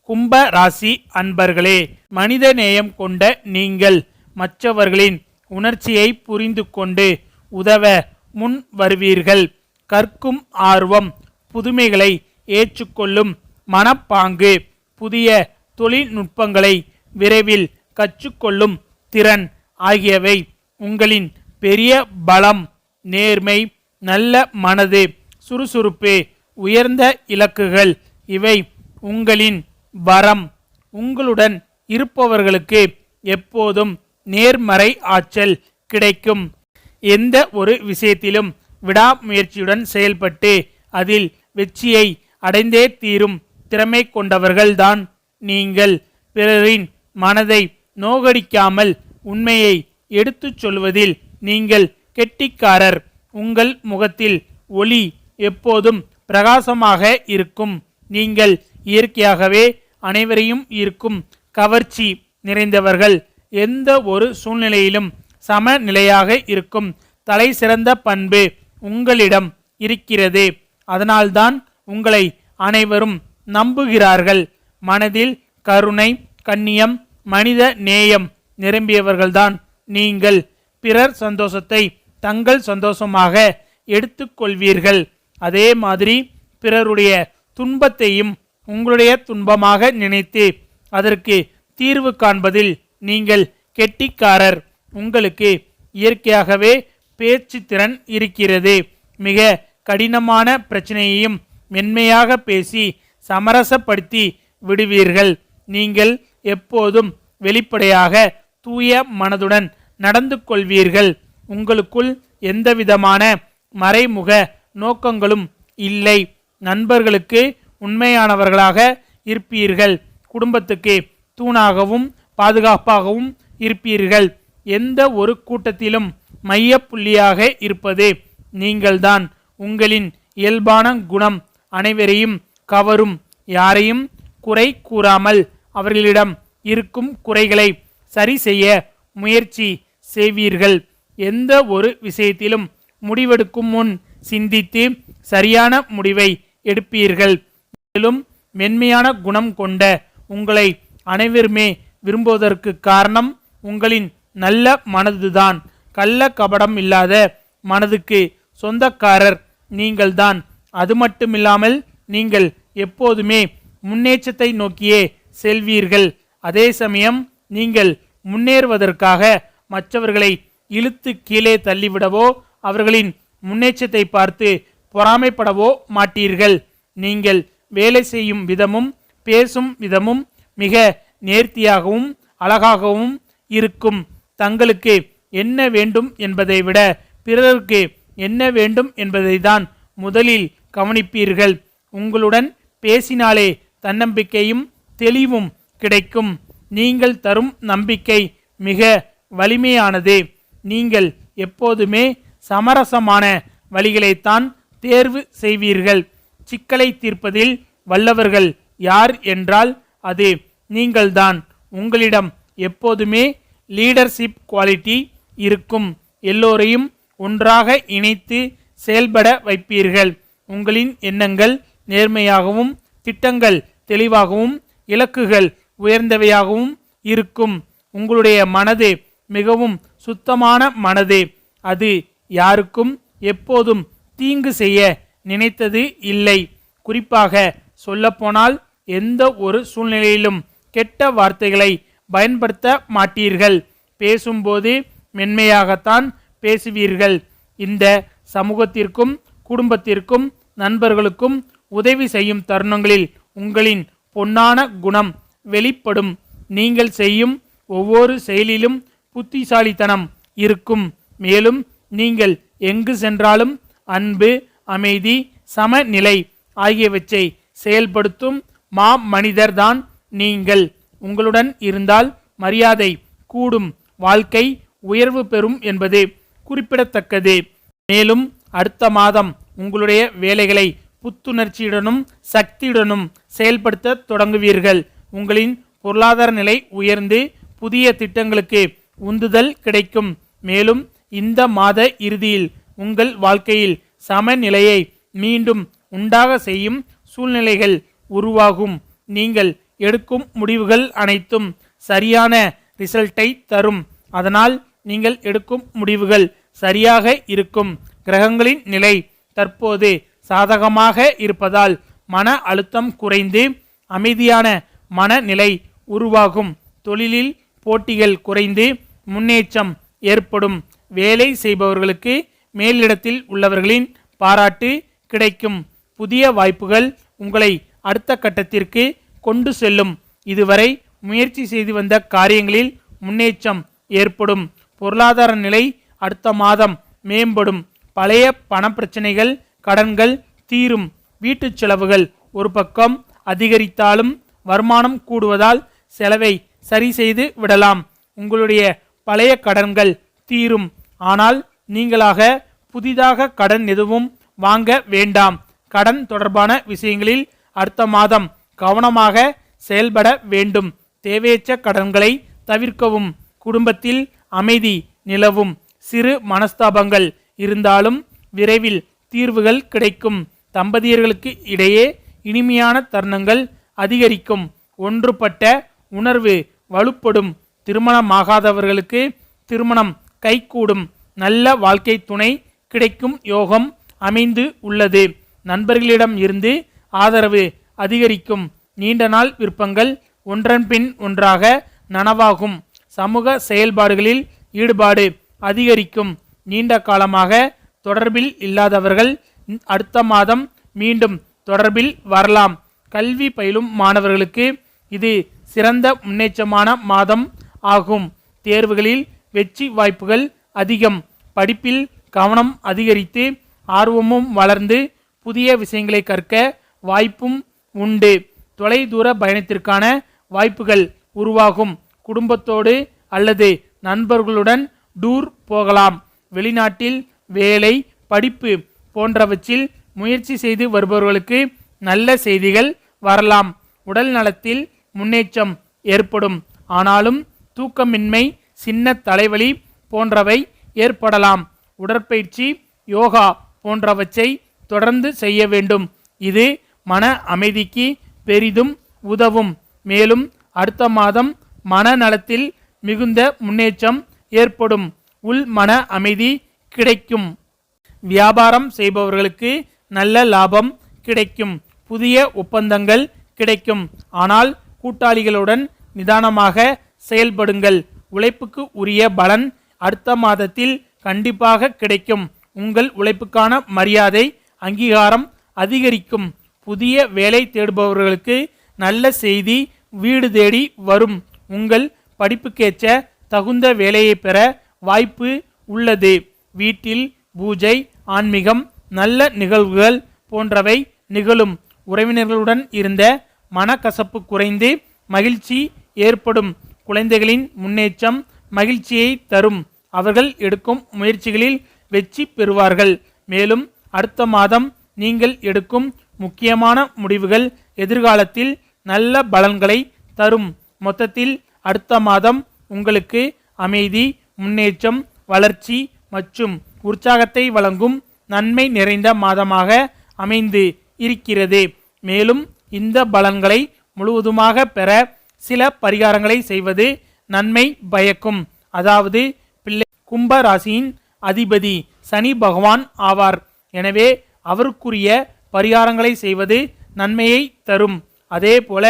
கும்ப ராசி அன்பர்களே, மனித நேயம் கொண்ட நீங்கள் மற்றவர்களின் உணர்ச்சியை புரிந்து கொண்டு உதவ முன் வருவீர்கள். கற்கும் ஆர்வம், புதுமைகளை ஏற்றுக்கொள்ளும் மனப்பாங்கு, புதிய தொழில்நுட்பங்களை விரைவில் கற்றுக்கொள்ளும் திறன் ஆகியவை உங்களின் பெரிய பலம். நேர்மை, நல்ல மனது, சுறுசுறுப்பு, உயர்ந்த இலக்குகள் இவை உங்களின் வரம். உங்களுடன் இருப்பவர்களுக்கு எப்போதும் நேர்மறை ஆற்றல் கிடைக்கும். எந்த ஒரு விஷயத்திலும் விடாமுயற்சியுடன் செயல்பட்டு அதில் வெற்றியை அடைந்தே தீரும் திறமை கொண்டவர்கள்தான் நீங்கள். பிறரின் மனதை நோகடிக்காமல் உண்மையை எடுத்துச் சொல்வதில் நீங்கள் கெட்டிக்காரர். உங்கள் முகத்தில் ஒளி எப்போதும் பிரகாசமாக இருக்கும். நீங்கள் இயற்கையாகவே அனைவரையும் ஈர்க்கும் கவர்ச்சி நிறைந்தவர்கள். எந்த ஒரு சூழ்நிலையிலும் சமநிலையாக இருக்கும் தலை சிறந்த பண்பு உங்களிடம் இருக்கிறது. அதனால்தான் உங்களை அனைவரும் நம்புகிறார்கள். மனதில் கருணை, கண்ணியம், மனித நேயம் நிரம்பியவர்கள்தான் நீங்கள். பிறர் சந்தோஷத்தை தங்கள் சந்தோஷமாக எடுத்துக்கொள்வீர்கள். அதே மாதிரி பிறருடைய துன்பத்தையும் உங்களுடைய துன்பமாக நினைத்து அதற்கு தீர்வு காண்பதில் நீங்கள் கெட்டிக்காரர். உங்களுக்கு இயற்கையாகவே பேச்சு திறன் இருக்கிறது. மிக கடினமான பிரச்சனையையும் மென்மையாக பேசி சமரசப்படுத்தி விடுவீர்கள். நீங்கள் எப்போதும் வெளிப்படையாக தூய மனதுடன் நடந்து கொள்வீர்கள். உங்களுக்குள் எந்தவிதமான மறைமுக நோக்கங்களும் இல்லை. நண்பர்களுக்கு உண்மையானவர்களாக இருப்பீர்கள். குடும்பத்துக்கு தூணாகவும் பாதுகாப்பாகவும் இருப்பீர்கள். எந்த ஒரு கூட்டத்திலும் மையப்புள்ளியாக இருப்பது நீங்கள்தான். உங்களின் இயல்பான குணம் அனைவரையும் கவரும். யாரையும் குறை கூறாமல் அவர்களிடம் இருக்கும் குறைகளை சரி செய்ய முயற்சி செய்வீர்கள். எந்த ஒரு விஷயத்திலும் முடிவெடுக்கும் முன் சிந்தித்து சரியான முடிவை எடுப்பீர்கள். மேலும் மென்மையான குணம் கொண்ட உங்களை அனைவருமே விரும்புவதற்கு காரணம் உங்களின் நல்ல மனதுதான். கள்ள கபடம் இல்லாத மனதுக்கு சொந்தக்காரர் நீங்கள்தான். அது மட்டுமில்லாமல் நீங்கள் எப்போதுமே முன்னேற்றத்தை நோக்கியே செல்வீர்கள். அதே சமயம் நீங்கள் முன்னேறுவதற்காக மற்றவர்களை இழுத்து கீழே தள்ளிவிடவோ அவர்களின் முன்னேற்றத்தை பார்த்து பொறாமைப்படவோ மாட்டீர்கள். நீங்கள் வேலை செய்யும் விதமும் பேசும் விதமும் மிக நேர்த்தியாகவும் அழகாகவும் இருக்கும். தங்களுக்கு என்ன வேண்டும் என்பதை விட பிறருக்கு என்ன வேண்டும் என்பதை தான் முதலில் கவனிப்பீர்கள். உங்களுடன் பேசினாலே தன்னம்பிக்கையும் தெளிவும் கிடைக்கும். நீங்கள் தரும் நம்பிக்கை மிக வலிமையானது. நீங்கள் எப்போதுமே சமரசமான வழிகளைத்தான் தேர்வு செய்வீர்கள். சிக்கலை தீர்ப்பதில் வல்லவர்கள் யார் என்றால் அது நீங்கள்தான். உங்களிடம் எப்போதுமே லீடர்ஷிப் குவாலிட்டி இருக்கும். எல்லோரையும் ஒன்றாக இணைத்து செயல்பட வைப்பீர்கள். உங்களின் எண்ணங்கள் நேர்மையாகவும் திட்டங்கள் தெளிவாகவும் இலக்குகள் உயர்ந்தவையாகவும் இருக்கும். உங்களுடைய மனது மிகவும் சுத்தமான மனது. அது யாருக்கும் எப்போதும் தீங்கு செய்ய நினைத்தது இல்லை. குறிப்பாக சொல்லப்போனால் எந்த ஒரு சூழ்நிலையிலும் கெட்ட வார்த்தைகளை பயன்படுத்த மாட்டீர்கள். பேசும்போது மென்மையாகத்தான் பேசுவீர்கள். இந்த சமூகத்திற்கும் குடும்பத்திற்கும் நண்பர்களுக்கும் உதவி செய்யும் தருணங்களில் உங்களின் பொன்னான குணம் வெளிப்படும். நீங்கள் செய்யும் ஒவ்வொரு செயலிலும் புத்திசாலித்தனம் இருக்கும். மேலும் நீங்கள் எங்கு சென்றாலும் அன்பு, அமைதி, சமநிலை ஆகியவற்றை செயல்படுத்தும் மாமனிதர்தான் நீங்கள். உங்களுடன் இருந்தால் மரியாதை கூடும், வாழ்க்கை உயர்வு பெறும் என்பது குறிப்பிடத்தக்கது. மேலும் அடுத்த மாதம் உங்களுடைய வேலைகளை புத்துணர்ச்சியுடனும் சக்தியுடனும் செயல்படுத்த தொடங்குவீர்கள். உங்களின் பொருளாதார நிலை உயர்ந்து புதிய திட்டங்களுக்கு உந்துதல் கிடைக்கும். மேலும் இந்த மாத இறுதியில் உங்கள் வாழ்க்கையில் சமநிலையை மீண்டும் உண்டாக செய்யும் சூழ்நிலைகள் உருவாகும். நீங்கள் எடுக்கும் முடிவுகள் அனைத்தும் சரியான ரிசல்ட்டை தரும். அதனால் நீங்கள் எடுக்கும் முடிவுகள் சரியாக இருக்கும். கிரகங்களின் நிலை தற்போது சாதகமாக இருப்பதால் மன அழுத்தம் குறைந்து அமைதியான மனநிலை உருவாகும். தொழிலில் போட்டிகள் குறைந்து முன்னேற்றம் ஏற்படும். வேலை செய்பவர்களுக்கு மேலிடத்தில் உள்ளவர்களின் பாராட்டு கிடைக்கும். புதிய வாய்ப்புகள் உங்களை அடுத்த கட்டத்திற்கு கொண்டு செல்லும். இதுவரை முயற்சி செய்து வந்த காரியங்களில் முன்னேற்றம் ஏற்படும். பொருளாதார நிலை அடுத்த மாதம் மேம்படும். பழைய பண பிரச்சனைகள் கடன்கள் தீரும். வீட்டு செலவுகள் ஒரு பக்கம் அதிகரித்தாலும் வருமானம் கூடுவதால் செலவை சரி செய்து விடலாம். உங்களுடைய பழைய கடன்கள் தீரும். ஆனால் நீங்களாக புதிதாக கடன் எதுவும் வாங்க வேண்டாம். கடன் தொடர்பான விஷயங்களில் அடுத்த மாதம் கவனமாக செயல்பட வேண்டும். தேவையற்ற கடன்களை தவிர்க்கவும். குடும்பத்தில் அமைதி நிலவும். சிறு மனஸ்தாபங்கள் இருந்தாலும் விரைவில் தீர்வுகள் கிடைக்கும். தம்பதியர்களுக்கு இடையே இனிமையான தருணங்கள் அதிகரிக்கும். ஒன்றுபட்ட உணர்வு வலுப்படும். திருமணமாகாதவர்களுக்கு திருமணம் கைகூடும். நல்ல வாழ்க்கை துணை கிடைக்கும் யோகம் அமைந்து உள்ளது. நண்பர்களிடம் இருந்து ஆதரவு அதிகரிக்கும். நீண்ட நாள் விருப்பங்கள் ஒன்றன் பின் ஒன்றாக நனவாகும். சமூக செயல்பாடுகளில் ஈடுபாடு அதிகரிக்கும். நீண்ட காலமாக தொடர்பில் இல்லாதவர்கள் அடுத்த மாதம் மீண்டும் தொடர்பில் வரலாம். கல்வி பயிலும் மாணவர்களுக்கு இது சிறந்த முன்னேற்றமான மாதம் ஆகும். தேர்வுகளில் வெற்றி வாய்ப்புகள் அதிகம். படிப்பில் கவனம் அதிகரித்து ஆர்வமும் வளர்ந்து புதிய விஷயங்களை கற்க வாய்ப்பும் உண்டு. தொலைதூர பயணத்திற்கான வாய்ப்புகள் உருவாகும். குடும்பத்தோடு அல்லது நண்பர்களுடன் டூர் போகலாம். வெளிநாட்டில் வேலை படிப்பு போன்றவற்றில் முயற்சி செய்து வருபவர்களுக்கு நல்ல செய்திகள் வரலாம். உடல் நலத்தில் முன்னேற்றம் ஏற்படும். ஆனாலும் தூக்கமின்மை சின்ன தலைவலி போன்றவை ஏற்படலாம். உடற்பயிற்சி யோகா போன்றவற்றை தொடர்ந்து செய்ய வேண்டும். இது மன அமைதிக்கு பெரிதும் உதவும். மேலும் அடுத்த மாதம் மனநலத்தில் மிகுந்த முன்னேற்றம் ஏற்படும். உள் மன அமைதி கிடைக்கும். வியாபாரம் செய்பவர்களுக்கு நல்ல லாபம் கிடைக்கும். புதிய ஒப்பந்தங்கள் கிடைக்கும். ஆனால் கூட்டாளிகளுடன் நிதானமாக செயல்படுங்கள். உழைப்புக்கு உரிய பலன் அடுத்த மாதத்தில் கண்டிப்பாக கிடைக்கும். உங்கள் உழைப்புக்கான மரியாதை அங்கீகாரம் அதிகரிக்கும். புதிய வேலை தேடுபவர்களுக்கு நல்ல செய்தி வீடு தேடி வரும். உங்கள் படிப்புக்கேற்ற தகுந்த வேலையை பெற வாய்ப்பு உள்ளது. வீட்டில் பூஜை ஆன்மீகம் நல்ல நிகழ்வுகள் போன்றவை நிகழும். உறவினர்களுடன் இருந்த மனக்கசப்பு குறைந்து மகிழ்ச்சி ஏற்படும். குழந்தைகளின் முன்னேற்றம் மகிழ்ச்சியை தரும். அவர்கள் எடுக்கும் முயற்சிகளில் வெற்றி பெறுவார்கள். மேலும் அடுத்த மாதம் நீங்கள் எடுக்கும் முக்கியமான முடிவுகள் எதிர்காலத்தில் நல்ல பலன்களை தரும். மொத்தத்தில் அடுத்த மாதம் உங்களுக்கு அமைதி முன்னேற்றம் வளர்ச்சி மற்றும் உற்சாகத்தை வழங்கும் நன்மை நிறைந்த மாதமாக அமைந்து இருக்கிறது. மேலும் இந்த பலன்களை முழுவதுமாக பெற சில பரிகாரங்களை செய்வது நன்மை பயக்கும். அதாவது பிள்ளை கும்ப ராசியின் அதிபதி சனி பகவான் ஆவார். எனவே அவருக்குரிய பரிகாரங்களை செய்வது நன்மையை தரும். அதே போல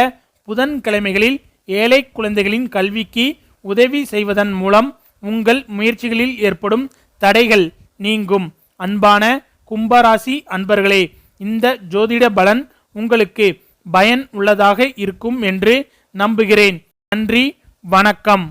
புதன்கிழமைகளில் ஏழை குழந்தைகளின் கல்விக்கு உதவி செய்வதன் மூலம் உங்கள் முயற்சிகளில் ஏற்படும் தடைகள் நீங்கும். அன்பான கும்பராசி அன்பர்களே, இந்த ஜோதிட பலன் உங்களுக்கு பயன் உள்ளதாக இருக்கும் என்று நம்புகிறேன். நன்றி, வணக்கம்.